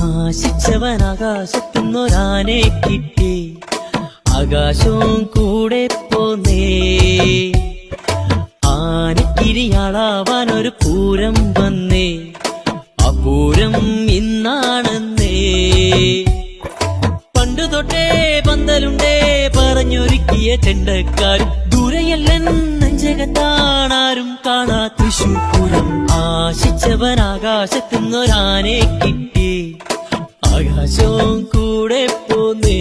ആശിച്ചവൻ ആകാശത്തുന്നൊരാനെ കിട്ടി, ആകാശവും കൂടെ പോന്നേ. ആനക്കിരിയാളാവാൻ ഒരു പൂരം വന്നേ, ആ പൂരം ഇന്നാണെന്നേ. പണ്ടു തൊട്ടേ പന്തലുണ്ടേ പറഞ്ഞൊരുക്കിയ ചെണ്ടക്കാർ, ദൂരെയല്ലൻ നെഞ്ചകത്താണാരും കാണാ തൃശൂർ പൂരം. ആശിച്ചവൻ ആകാശത്തുന്നൊരാനെ കിട്ടി, ആകാശവും കൂടെ പോന്നേ.